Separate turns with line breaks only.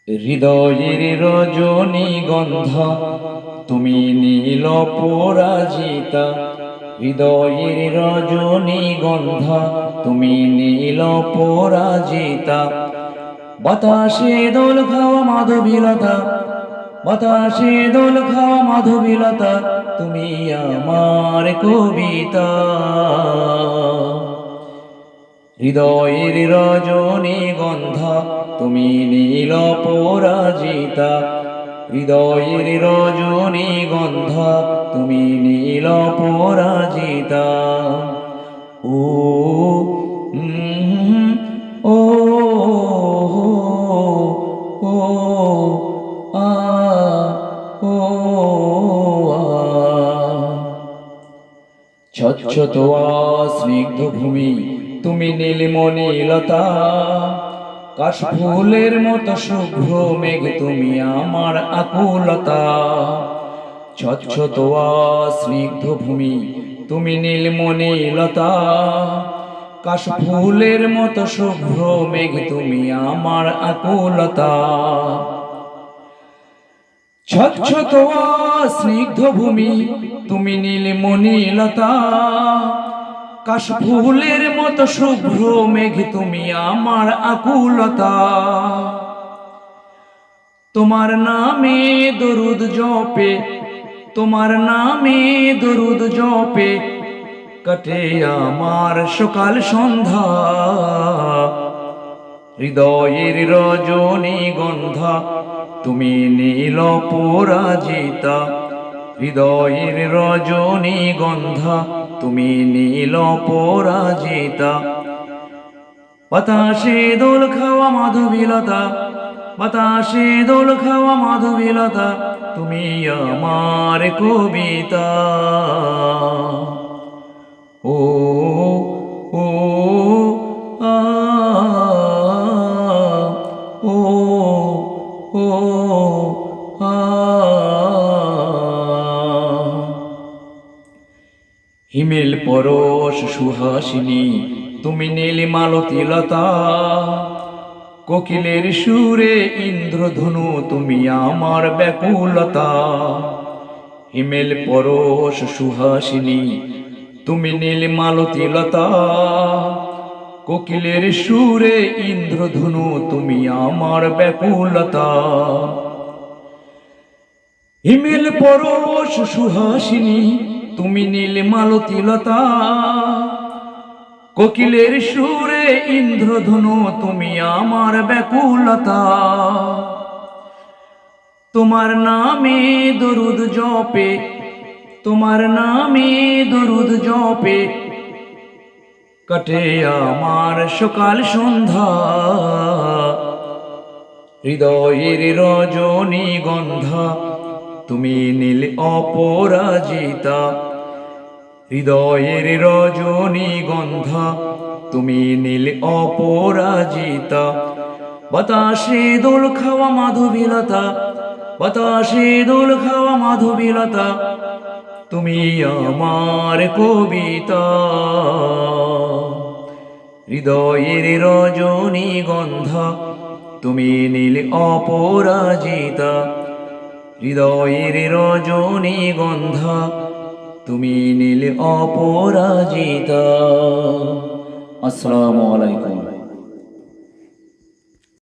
হৃদয়ের রজনীগন্ধা তুমি নীল পরাজিতা। হৃদয়ের রজনীগন্ধা তুমি নীল পরাজিতা। বাতাসে দোল খাওয়া মাধবীলতা, বাতাসে দোল খাওয়া মাধবীলতা, তুমি আমার কবিতা। হৃদয়ের রজনীগন্ধা তুমি নীল পরাজিতা। হৃদয়ের রজনীগন্ধা তুমি নীল পরাজিতা। ও ও ও আ ও স্বচ্ছত স্নিগ্ধ ভূমি তুমি নীলমণিলতা। কাশফুলের মতো শুভ্র মেঘ তুমি আমার আকুলতা। স্বচ্ছত স্নিগ্ধ ভূমি তুমি নীলমণিলতা। কাশফুলের মতো শুভ্র মেঘ তুমি আমার আকুলতা। স্বচ্ছত স্নিগ্ধ ভূমি তুমি নীলমণিলতা। কাশফুলের মতো শুভ্র মেঘ তুমি আমার আকুলতা। তোমার নামে দরুদ জপে, তোমার নামে দরুদ জপে কাটে আমার সকাল সন্ধ্যা। হৃদয়ের রজনীগন্ধা তুমি নীল পরাজিতা। হৃদয়ের রজনীগন্ধা তুমি নীল পরাজিতা। বাতাসে দোল খাওয়া মাধবীলতা, বাতাসে দোল খাওয়া মাধবীলতা, তুমি আমার কবিতা। ও ও আ ও ও আ হিমেল পরশ সুহাসিনী তুমি নীলিমালতিলতা। কোকিলের সুরে ইন্দ্রধনু তুমি আমার ব্যাকুলতা। হিমেল পরশ সুহাসিনী তুমি নীলিমালতিলতা। কোকিলের সুরে ইন্দ্রধনু তুমি আমার ব্যাকুলতা। হিমেল পরশ সুহাসিনী তুমি নীলমালতিলতা। কোকিলের সুরে ইন্দ্রধনু তুমি আমার ব্যাকুলতা। তোমার নামে দরুদ জপে, তোমার নামে দরুদ জপে কাটে আমার সকাল সন্ধ্যা। হৃদয়ের রজনীগন্ধা তুমি নীল অপরাজিতা। হৃদয়ের রজনীগন্ধা তুমি নীল অপরাজিতা। বাতাসে দোল খাওয়া মাধবীলতা, বাতাসে দোল খাওয়া মাধবীলতা, তুমি আমার কবিতা। হৃদয়ের রজনীগন্ধা তুমি নীল অপরাজিতা। হৃদয়ের রজনীগন্ধা তুমি নীল অপরাজিতা। আসসালামু আলাইকুম।